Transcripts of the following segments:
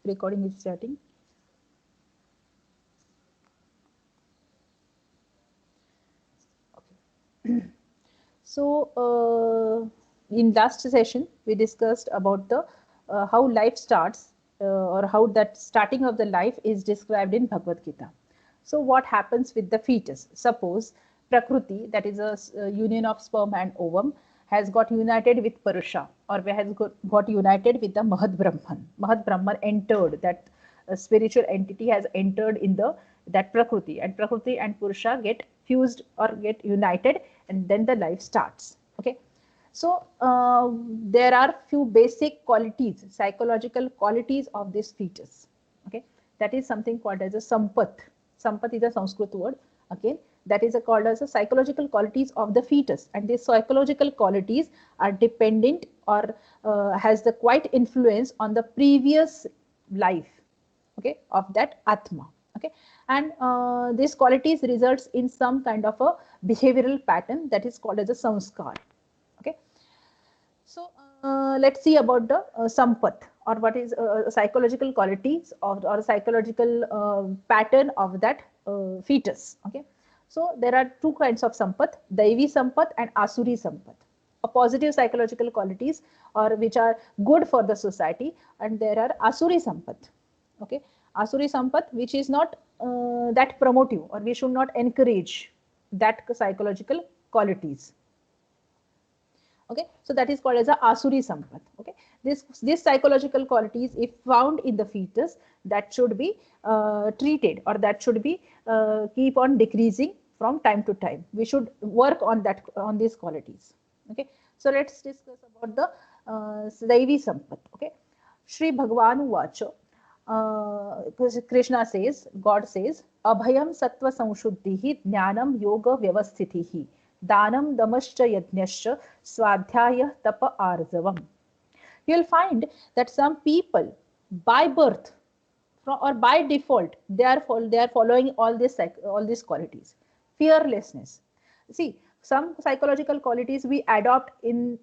Recording is starting. Okay. So in last session we discussed about the how life starts, or how that starting of the life is described in Bhagavad Gita. So what happens with the fetus? Suppose Prakriti, that is a union of sperm and ovum, has got united with Purusha, or has got united with the Mahad Brahman. Mahad Brahman entered that spiritual entity has entered in the that Prakriti, and Prakriti and Purusha get fused or get united, and then the life starts. Okay. So there are few basic qualities, psychological qualities of this fetus. Okay, that is something called as a sampat. Sampat is a Sanskrit word. Again, that is called as a psychological qualities of the fetus, and these psychological qualities are dependent or has the quite influence on the previous life, okay, of that atma. Okay, and these qualities results in some kind of a behavioral pattern that is called as a samskar. Okay, so let's see about the sampat, or what is psychological qualities or psychological pattern of that fetus. Okay, so there are two kinds of sampat: daivi sampat and asuri sampat. A positive psychological qualities, or which are good for the society, and there are asuri sampat. Okay, asuri sampat, which is not that promotive, or we should not encourage that psychological qualities. Okay, so that is called as a asuri sampat. Okay, this psychological qualities, if found in the fetus, that should be treated, or that should be keep on decreasing from time to time. We should work on that, on these qualities. Okay, so let's discuss about the daivi sampat. Okay, Shri Bhagwan Vacha, Krishna says, God says, Abhayam Sattva Samshuddhihi Jnanam Yoga Vyavasthitihi Danam Damascha Yajnascha Swadhyaya Tapa Arjavam. You'll find that some people by birth or by default they are following all these qualities. Fearlessness. See, some psychological qualities we adopt in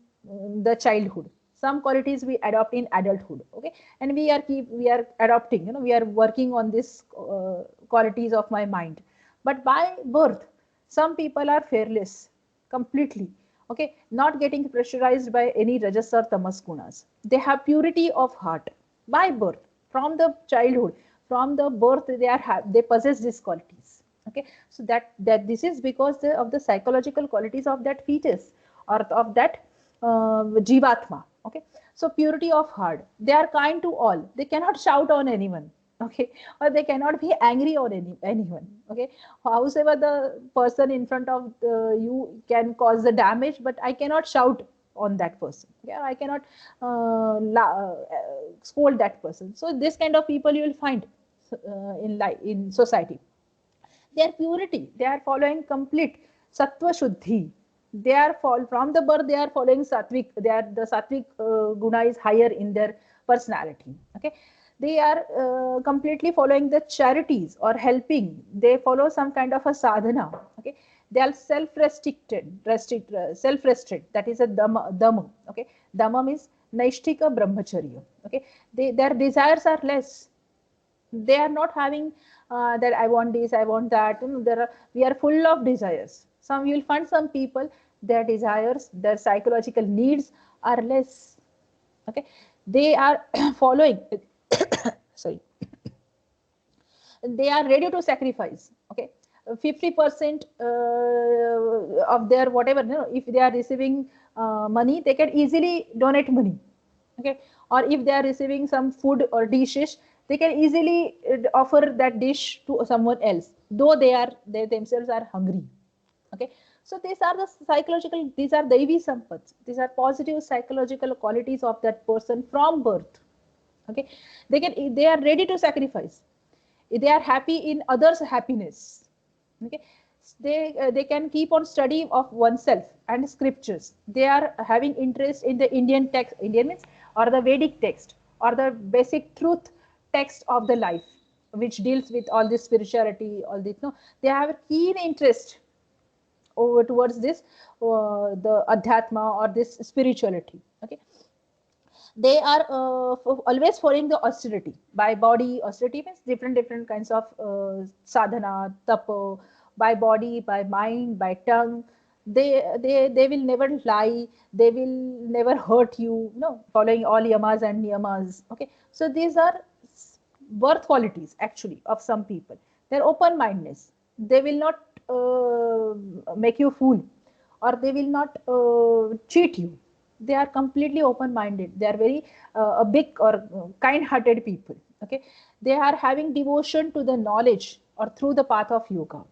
the childhood, some qualities we adopt in adulthood. Okay, and we are adopting, we are working on this qualities of my mind. But by birth, some people are fearless completely. Okay, not getting pressurized by any rajas or tamas gunas. They have purity of heart by birth, from the childhood, from the birth they possess these qualities. Okay, so that this is because of the psychological qualities of that fetus, or of that jivatma. Okay, so purity of heart, they are kind to all, they cannot shout on anyone. Okay, or they cannot be angry on anyone. Okay, however the person in front of you can cause the damage, but I cannot shout on that person. Yeah, I cannot scold that person. So this kind of people you will find in life, in society. Their purity, they are following complete sattva shuddhi. They are from the birth, they are following sattvic, they are the sattvic guna is higher in their personality. Okay, they are completely following the charities or helping. They follow some kind of a sadhana. Okay, they are self restraint, that is a dhamma. Okay, dhamma means naishtika brahmacharya. Okay, their desires are less. They are not having that I want this, I want that. We are full of desires. Some, you will find some people, their desires, their psychological needs are less. Okay, they are following sorry, they are ready to sacrifice. Okay, 50% of their whatever, if they are receiving money, they can easily donate money. Okay, or if they are receiving some food or dishes, they can easily offer that dish to someone else, though they themselves are hungry. Okay, so these are the psychological, these are daivi sampats, these are positive psychological qualities of that person from birth. Okay, they are ready to sacrifice, they are happy in others happiness. Okay, they can keep on study of oneself and scriptures. They are having interest in the Indian text, Indian means, or the Vedic text, or the basic truth text of the life, which deals with all this spirituality, all this, no, they have a keen interest over towards this the adhyatma or this spirituality. Okay, they are always following the austerity. By body, austerity means different kinds of sadhana, tapa. By body, by mind, by tongue, they will never lie, they will never hurt you, no, following all yamas and niyamas. Okay, so these are birth qualities actually of some people. They're open mindedness, they will not make you fool, or they will not cheat you. They are completely open minded, they are very a big or kind hearted people. Okay, they are having devotion to the knowledge or through the path of yoga.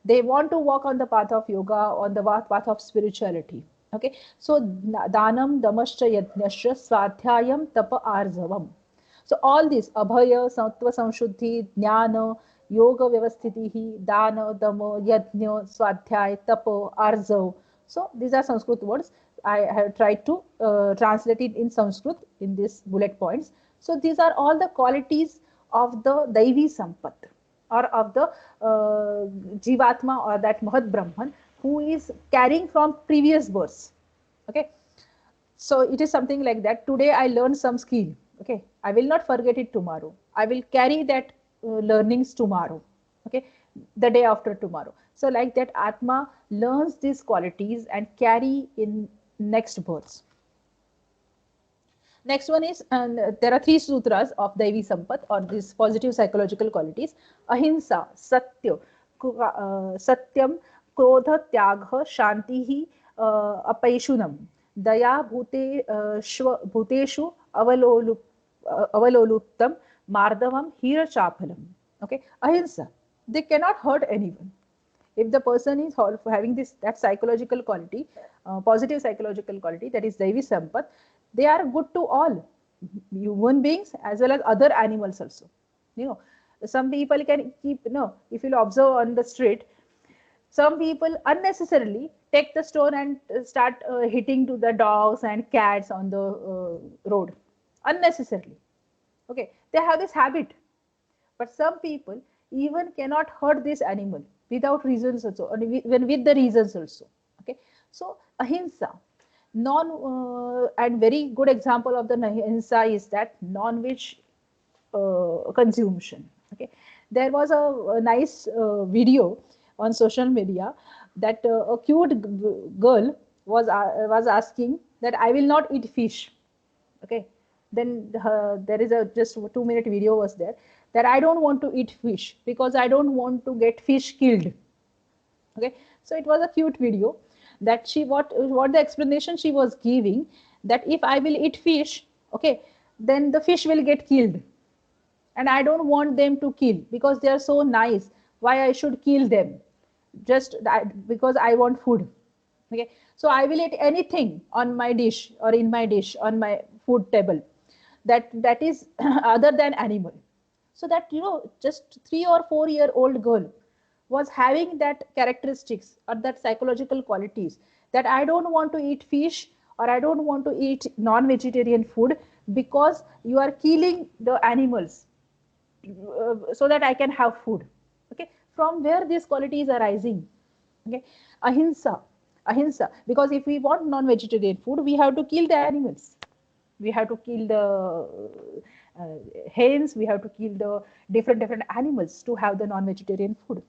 They want to walk on the path of yoga, on the path of spirituality. Okay, so danam damascha yajnascha swadhyayam tapa arjavam. So all this abhaya, sattva samshuddhi, jnana, yoga vyavasthiti, dana, dama, yajna, swadhyay, tapa, arjav. So these are Sanskrit words. I have tried to translate it in Sanskrit in these bullet points. So these are all the qualities of the Daivi Sampat, or of the Jivatma, or that Mahat Brahman who is carrying from previous births. Okay, so it is something like that. Today I learned some skill. Okay, I will not forget it tomorrow. I will carry that learnings tomorrow. Okay, the day after tomorrow. So like that, Atma learns these qualities and carry in next births. Next one is, and there are three sutras of Daivi Sampat, or these positive psychological qualities: Ahimsa, Satya, Satyam, Krodha, Tyagha, Shantihi, Apaishunam, Daya, Bhuteshu, Avaloluptam, Mardavam, Hira Chapalam. Okay, Ahimsa. They cannot hurt anyone. If the person is having that psychological quality, positive psychological quality, that is Daivi Sampat, they are good to all human beings as well as other animals also. You know, some people can keep, if you observe on the street, some people unnecessarily take the stone and start hitting to the dogs and cats on the road unnecessarily. Okay, they have this habit. But some people even cannot hurt this animal without reasons also, or even with the reasons also. Okay, so ahimsa, and very good example of the ahimsa is that non-veg consumption. Okay, there was a nice video on social media that a cute girl was asking that I will not eat fish. Okay, then there is a just 2 minute video was there, that I don't want to eat fish because I don't want to get fish killed. Okay, so it was a cute video that what the explanation she was giving, that if I will eat fish, okay, then the fish will get killed, and I don't want them to kill because they are so nice. Why I should kill them? Just because I want food. Okay, so I will eat anything on my dish, or in my dish, on my food table, that is other than animal. So that, just 3 or 4 year old girl was having that characteristics or that psychological qualities, that I don't want to eat fish, or I don't want to eat non-vegetarian food because you are killing the animals so that I can have food. Okay, from where these qualities are arising? Okay, ahimsa, ahimsa. Because if we want non-vegetarian food, we have to kill the animals. We have to kill the hens. We have to kill the different animals to have the non-vegetarian food.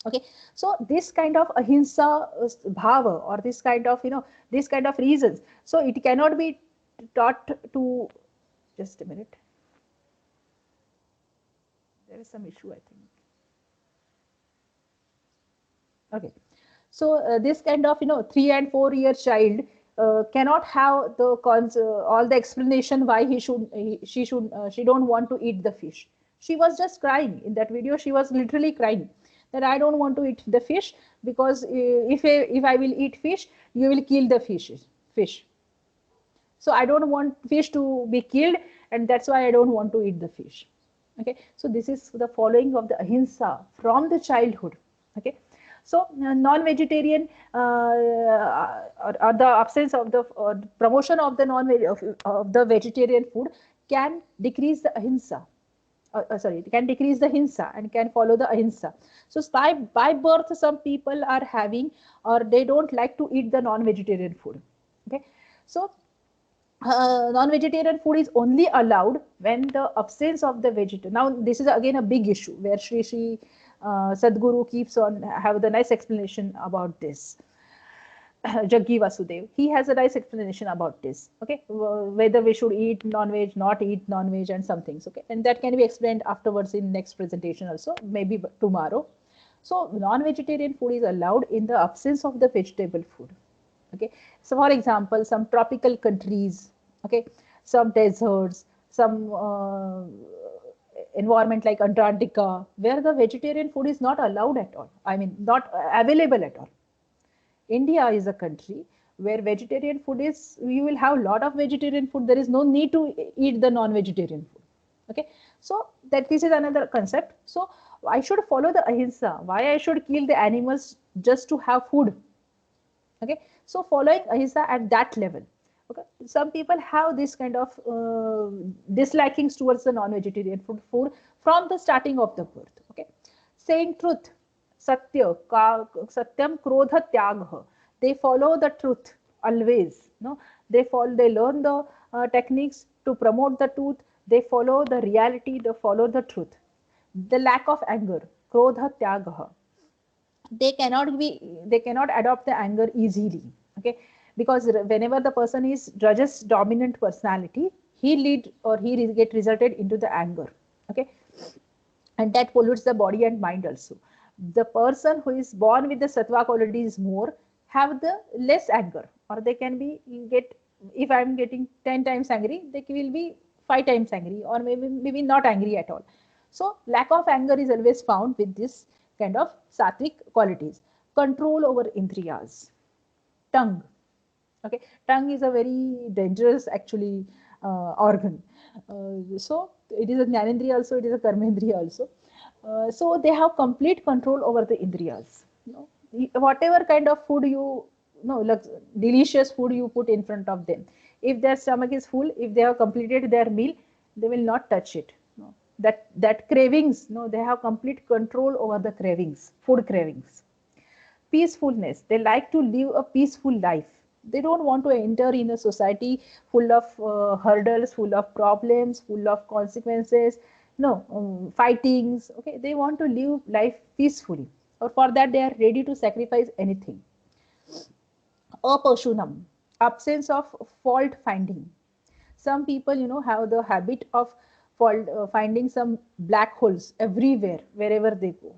Okay, so this kind of ahimsa bhava, or this kind of this kind of reasons, so it cannot be taught to. Just a minute, there is some issue, I think. Okay, so this kind of 3 and 4 year child cannot have the all the explanation why she don't want to eat the fish. She was just crying in that video. She was literally crying that I don't want to eat the fish because if I will eat fish, you will kill the fish. So I don't want fish to be killed, and that's why I don't want to eat the fish. Okay, so this is the following of the ahimsa from the childhood. Okay, so non-vegetarian or the absence of the promotion of the of the vegetarian food can decrease the ahimsa. It can decrease the hinsa and can follow the ahimsa. So by birth, some people are having, or they don't like to eat the non-vegetarian food. Okay, so non-vegetarian food is only allowed when the absence of the vegetarian. Now, this is again a big issue where Sri Sadhguru keeps on have the nice explanation about this. Jaggi Vasudev, he has a nice explanation about this. Okay, whether we should eat non-veg, not eat non-veg, and some things. Okay, and that can be explained afterwards in next presentation also, maybe tomorrow. So, non-vegetarian food is allowed in the absence of the vegetable food. Okay, so for example, some tropical countries, okay, some deserts, some environment like Antarctica, where the vegetarian food is not allowed at all. I mean, not available at all. India is a country where vegetarian food is, you will have a lot of vegetarian food. There is no need to eat the non-vegetarian food. Okay, so that this is another concept. So I should follow the ahimsa. Why I should kill the animals just to have food? Okay, so following ahimsa at that level. Okay, some people have this kind of dislikings towards the non-vegetarian food from the starting of the birth. Okay, saying truth, satya, satyam, krodha, tyagha. They follow the truth always. No, they learn the techniques to promote the truth. They follow the reality. They follow the truth. The lack of anger, krodha, tyagha. They cannot adopt the anger easily. Okay, because whenever the person is judge's dominant personality, he lead or he get resulted into the anger. Okay, and that pollutes the body and mind also. The person who is born with the sattva qualities more have the less anger, or they can be get, if I'm getting 10 times angry, they will be 5 times angry, or maybe not angry at all. So lack of anger is always found with this kind of sattvic qualities. Control over indriyas, tongue. Okay, tongue is a very dangerous actually organ. So it is a jnanendriya also, it is a karmendriya also. So they have complete control over the indriyas. You know, whatever kind of food like delicious food you put in front of them, if their stomach is full, if they have completed their meal, they will not touch it. No, that cravings, no, they have complete control over the cravings, food cravings. Peacefulness, they like to live a peaceful life. They don't want to enter in a society full of hurdles, full of problems, full of consequences, no, fightings. Okay, they want to live life peacefully, or for that they are ready to sacrifice anything. Apashunam, absence of fault finding. Some people, have the habit of finding some black holes everywhere wherever they go.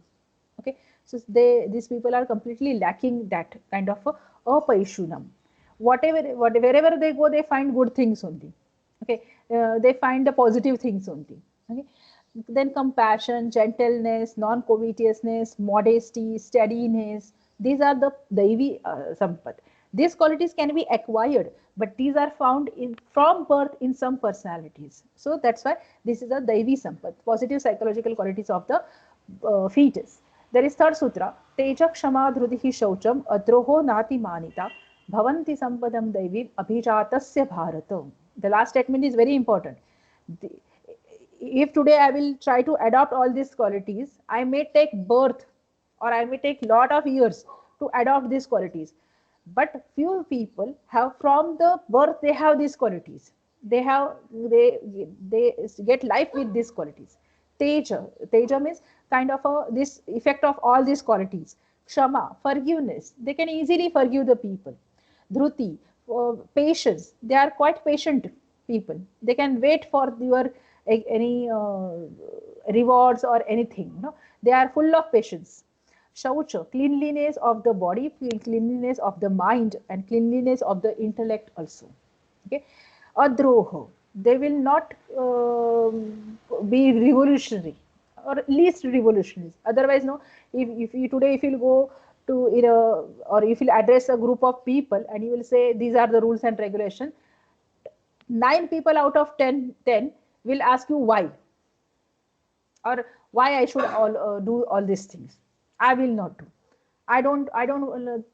Okay, so these people are completely lacking that kind of a apaishunam. Wherever they go, they find good things only. Okay, they find the positive things only. Okay, then compassion, gentleness, non-covetousness, modesty, steadiness, these are the daivi sampat. These qualities can be acquired, but these are found in from birth in some personalities. So that's why this is a daivi sampat, positive psychological qualities of the fetus. There is third sutra, teja kshama dhrudihi shaucham adroho nati manita bhavanti sampadam daivim abhijatasya bharata. The last statement is very important. If today I will try to adopt all these qualities, I may take birth or I may take lot of years to adopt these qualities. But few people have from the birth, they have these qualities. They get life with these qualities. Teja means kind of this effect of all these qualities. Kshama, forgiveness. They can easily forgive the people. Dhruti, patience. They are quite patient people. They can wait for your any rewards or anything. They are full of patience. Shaucha, cleanliness of the body, cleanliness of the mind, and cleanliness of the intellect also. Okay, adroha, they will not be revolutionary or least revolutionary. Otherwise, no. If you today, if you go to or if you address a group of people and you will say these are the rules and regulation, 9 people out of 10 will ask you why, or why I should do all these things. I will not do. I don't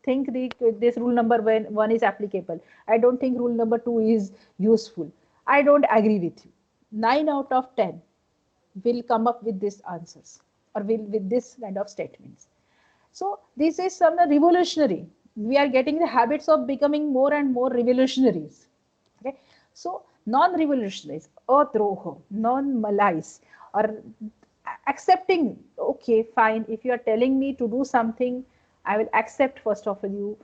think this rule number one is applicable. I don't think rule number 2 is useful. I don't agree with you. 9 out of 10 will come up with these answers, or will with this kind of statements. So this is some revolutionary. We are getting the habits of becoming more and more revolutionaries. Okay. So non-revolutionaries, adroha, non-malais, or accepting, okay, fine, if you are telling me to do something, I will accept first of all you.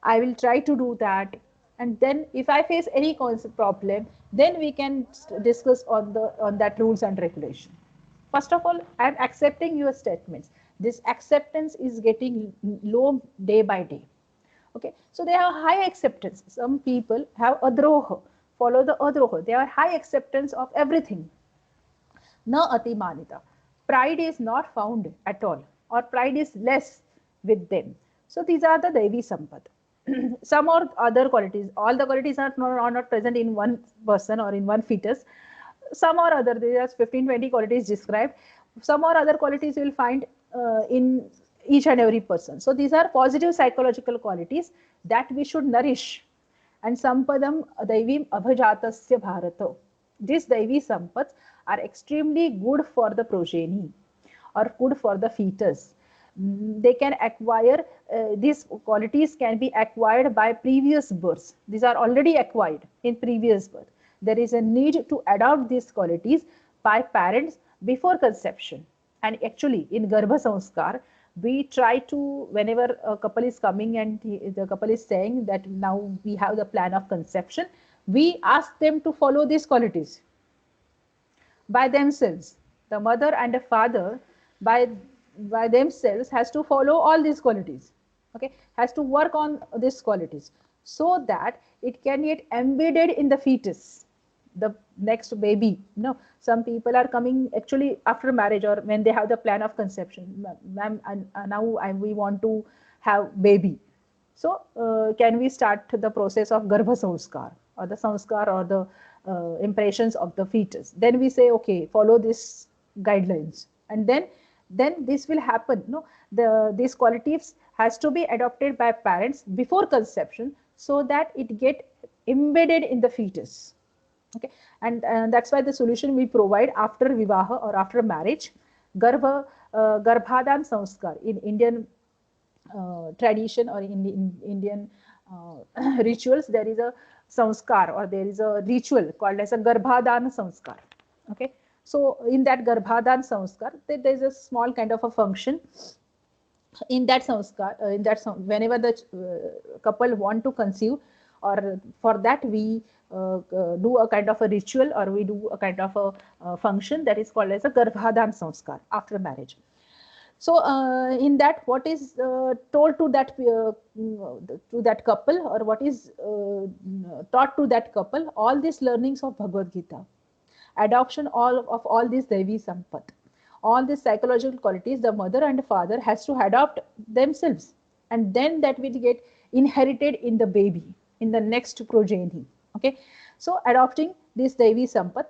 I will try to do that. And then if I face any concept problem, then we can discuss on the on that rules and regulation. First of all, I am accepting your statements. This acceptance is getting low day by day. Okay, so they have high acceptance. Some people have adroha, follow the adroha. They have high acceptance of everything. Na atimanita. Pride is not found at all, or pride is less with them. So these are the Devi Sampat. Some or other qualities, all the qualities are not present in one person or in one fetus. Some or other, there are 15-20 qualities described. Some or other qualities you will find in each and every person. So these are positive psychological qualities that we should nourish. And sampadam daivim abhajatasya bharato. These daivi sampats are extremely good for the progeny or good for the fetus. They can acquire, these qualities can be acquired by previous births. These are already acquired in previous birth. There is a need to adopt these qualities by parents before conception. And actually in Garbha Sanskar, we try to, whenever a couple is coming and the couple is saying that now we have the plan of conception, we ask them to follow these qualities by themselves. The mother and the father by themselves has to follow all these qualities. Okay, has to work on these qualities so that it can get embedded in the fetus, the next baby. No, some people are coming actually after marriage or when they have the plan of conception. Ma'am, now we want to have baby. So can we start the process of Garbha Sanskar or the Sanskar or the impressions of the fetus? Then we say, okay, follow these guidelines. And then this will happen. No, these qualities has to be adopted by parents before conception so that it get embedded in the fetus. Okay, and that's why the solution we provide after vivaha or after marriage, garbhadan sanskar in Indian tradition or in Indian rituals, there is a sanskar or there is a ritual called as a garbhadan sanskar. Okay, so in that garbhadan sanskar, there is a small kind of a function. In that sanskar, whenever the couple want to conceive, or for that we do a kind of a ritual or we do a kind of a function that is called as a garbhadan sanskar after marriage. So in that, what is told to that couple, or what is taught to that couple, all these learnings of Bhagavad Gita, adoption of all these Devi Sampat, all these psychological qualities, the mother and father has to adopt themselves, and then that will get inherited in the baby, in the next progeny. Okay, so adopting this Devi Sampat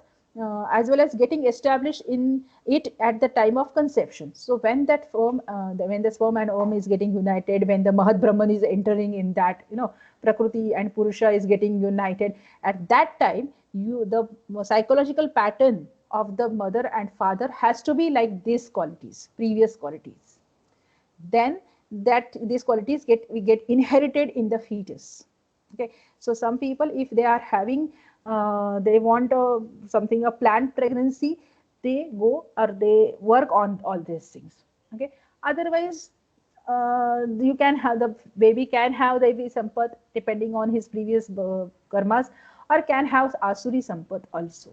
as well as getting established in it at the time of conception. So when that when the sperm and ovum is getting united, when the Mahat Brahman is entering in that, Prakriti and Purusha is getting united, at that time, the psychological pattern of the mother and father has to be like these qualities, previous qualities. Then these qualities get inherited in the fetus. Okay, so some people, if they are having they want a planned pregnancy, they go or they work on all these things. Okay, otherwise you can have, the baby can have Devi Sampat depending on his previous karmas, or can have Asuri Sampat also.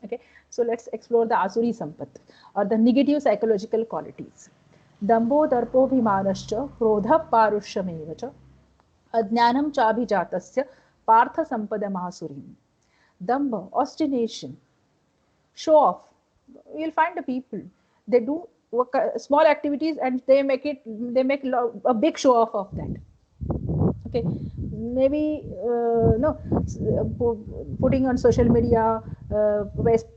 Okay, so let's explore the Asuri Sampat or the negative psychological qualities. Dambo darpo bhimanascha krodha parushamevacha ajnanam chabhijatasya partha sampadamasurim. Damba, obstination, show off. You'll find the people, they do small activities and they make a big show off of that. Okay, maybe putting on social media,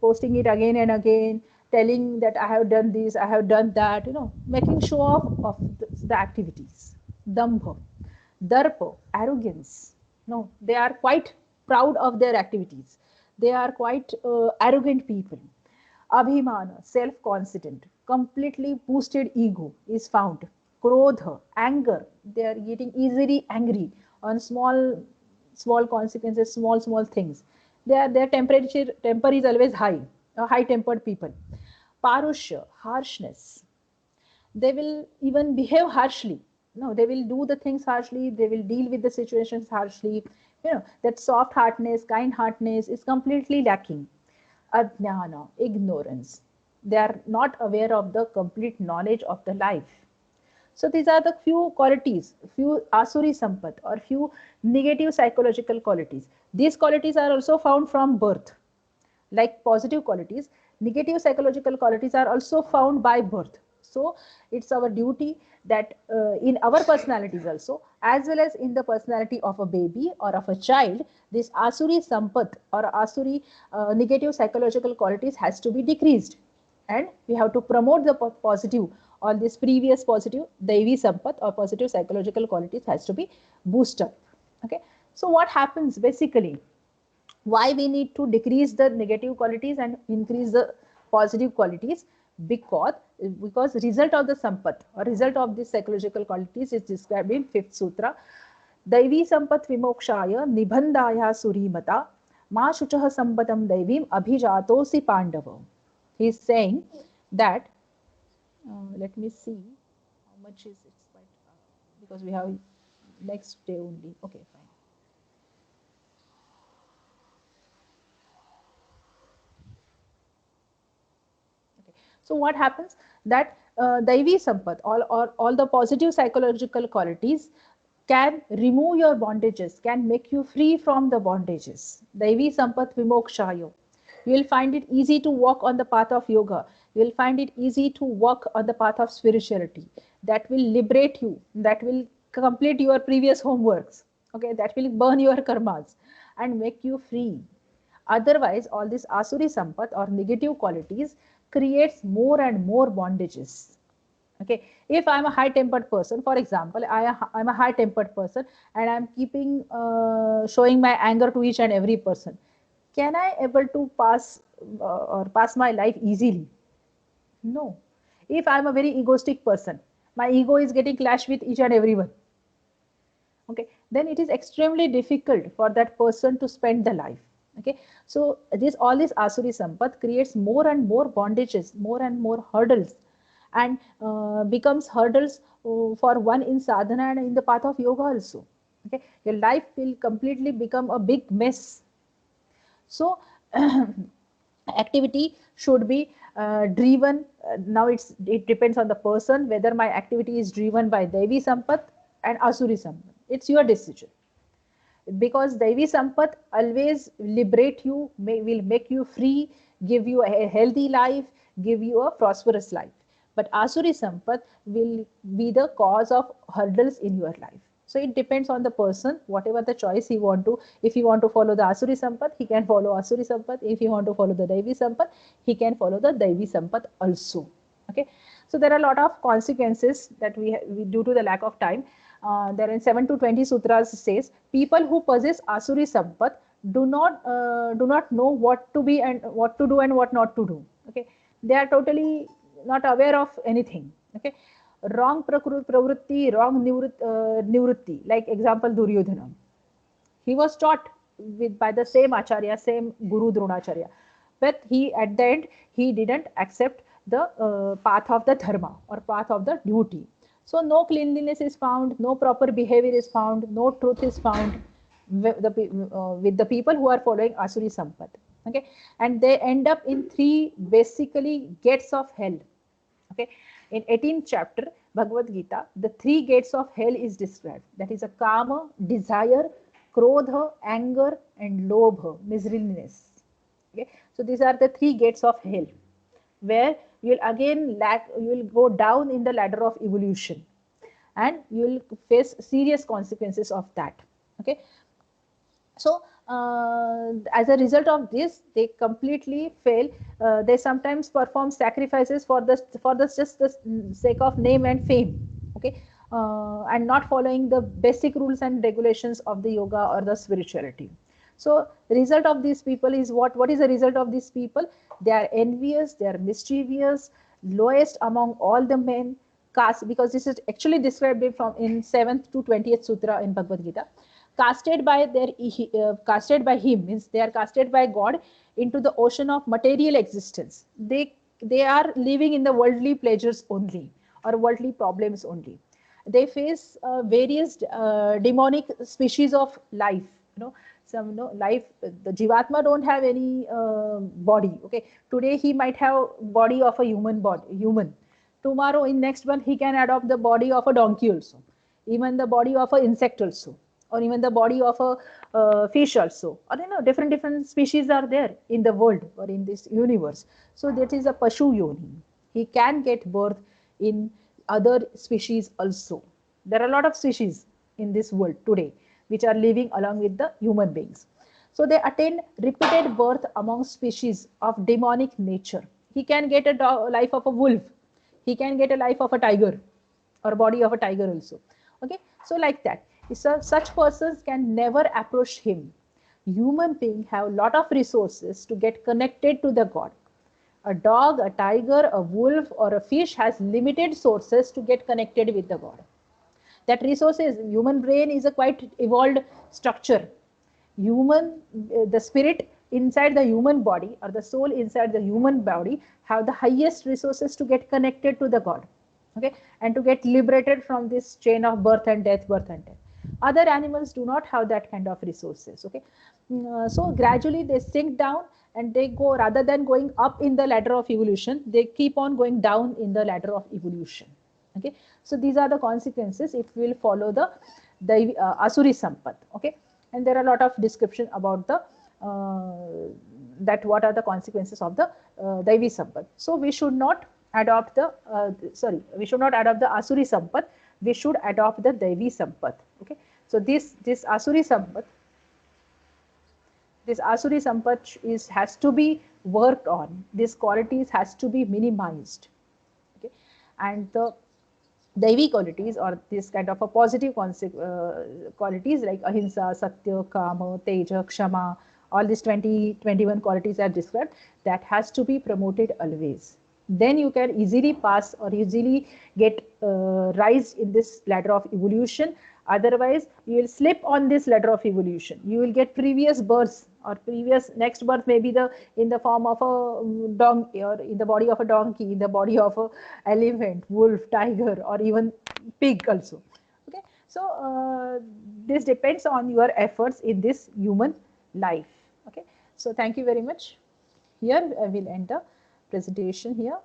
posting it again and again, telling that I have done this, I have done that, making show off of the activities. Dambha, darpa, arrogance. No, they are quite proud of their activities. They are quite arrogant people. Abhimana, self-confident, completely boosted ego is found. Krodha, anger, they are getting easily angry on small consequences, small things. Their temper is always high, high tempered people. Parushya, harshness. They will even behave harshly. No, they will do the things harshly. They will deal with the situations harshly. That soft heartedness, kind heartedness is completely lacking. Ajnana, ignorance. They are not aware of the complete knowledge of the life. So these are the few qualities, few asuri sampat or few negative psychological qualities. These qualities are also found from birth. Like positive qualities, negative psychological qualities are also found by birth. So it's our duty that in our personalities also, as well as in the personality of a baby or of a child, this asuri sampat or asuri negative psychological qualities has to be decreased, and we have to promote the positive, all this previous positive Daivi Sampat or positive psychological qualities has to be boosted up. Okay, so what happens basically? Why we need to decrease the negative qualities and increase the positive qualities? Because result of the sampat or result of the psychological qualities is described in fifth sutra. Daivi sampat vimokshaya nibandhaya surimata ma shuchah sampatam daivim abhijatosi pandava. He is saying that let me see how much is it, because we have next day only. Okay, fine. Okay. So what happens that Daivi Sampat, all the positive psychological qualities can remove your bondages, can make you free from the bondages. Daivi Sampat Vimokshayo. You will find it easy to walk on the path of yoga. You will find it easy to walk on the path of spirituality. That will liberate you. That will complete your previous homeworks. Okay, that will burn your karmas and make you free. Otherwise, all this asuri sampat or negative qualities creates more and more bondages. Okay, if I'm a high-tempered person, for example, I'm a high-tempered person and I'm keeping showing my anger to each and every person, can I able to pass my life easily? No. If I'm a very egoistic person, my ego is getting clashed with each and everyone. Okay, then it is extremely difficult for that person to spend the life. Okay, so all this asuri sampat creates more and more bondages, more and more hurdles, and becomes hurdles for one in sadhana and in the path of yoga also. Okay, your life will completely become a big mess. So activity should be driven. Now it depends on the person whether my activity is driven by Devi Sampat and Asuri Sampat. It's your decision. Because Devi Sampat always liberate you, will make you free, give you a healthy life, give you a prosperous life. But Asuri Sampat will be the cause of hurdles in your life. So it depends on the person, whatever the choice he want to. If he want to follow the Asuri Sampat, he can follow Asuri Sampat. If he want to follow the Devi Sampat, he can follow the Devi Sampat also. Okay. So there are a lot of consequences that we due to the lack of time. There in 7 to 20 sutras says people who possess Asuri Sampat do not know what to be and what to do and what not to do. Okay. They are totally not aware of anything. Okay, wrong pravrutti, wrong nivrutti, like example Duryodhana. He was taught by the same acharya, same Guru Dronacharya, but he at the end he didn't accept the path of the dharma or path of the duty. So no cleanliness is found, no proper behavior is found, no truth is found with the people who are following Asuri Sampat. Okay, and they end up in three basically gates of hell. Okay, in 18th chapter Bhagavad Gita, the three gates of hell is described. That is a kama, desire, krodha, anger, and lobha, miserliness. Okay, so these are the three gates of hell, where you will again you will go down in the ladder of evolution, and you will face serious consequences of that. Okay, so as a result of this, they completely fail. They sometimes perform sacrifices for just the sake of name and fame. Okay, and not following the basic rules and regulations of the yoga or the spirituality. So the result of these people is what? What is the result of these people? They are envious, they are mischievous, lowest among all the men, caste, because this is actually described from in 7th to 20th sutra in Bhagavad Gita. casted by casted by him, means they are casted by God into the ocean of material existence. They are living in the worldly pleasures only, or worldly problems only. They face various demonic species of life, some life. The jivatma don't have any body. Okay, today he might have body of a human. Tomorrow in next one he can adopt the body of a donkey also, even the body of a insect also, or even the body of a fish also, or different species are there in the world or in this universe. So that is a pashu yoni. He can get birth in other species also. There are a lot of species in this world today which are living along with the human beings. So they attain repeated birth among species of demonic nature. He can get a life of a wolf. He can get a life of a tiger, or body of a tiger also. Okay, so like that. So such persons can never approach him. Human beings have lot of resources to get connected to the God. A dog, a tiger, a wolf, or a fish has limited sources to get connected with the God. That resources, human brain is a quite evolved structure. The spirit inside the human body, or the soul inside the human body, have the highest resources to get connected to the God. Okay, and to get liberated from this chain of birth and death, birth and death. Other animals do not have that kind of resources. Okay, so gradually they sink down, and they go, rather than going up in the ladder of evolution, they keep on going down in the ladder of evolution. Okay, so these are the consequences if we will follow the asuri sampat. Okay, and there are a lot of description about the that what are the consequences of the daivi sampat. So we should not adopt the we should not adopt the asuri sampat. We should adopt the daivi sampat. Okay, so this asuri sampat, has to be worked on. These qualities has to be minimized. Okay, and the daivi qualities, or this kind of a positive qualities like ahimsa, satya, kama, teja, kshama, all these 21 qualities are described, that has to be promoted always. Then you can easily pass, or easily get rise in this ladder of evolution. Otherwise you will slip on this ladder of evolution. You will get previous births, or previous next birth may be in the form of a donkey, or in the body of a donkey, in the body of a elephant, wolf, tiger, or even pig also. Okay, so this depends on your efforts in this human life. Okay, so thank you very much. Here I will end the presentation here.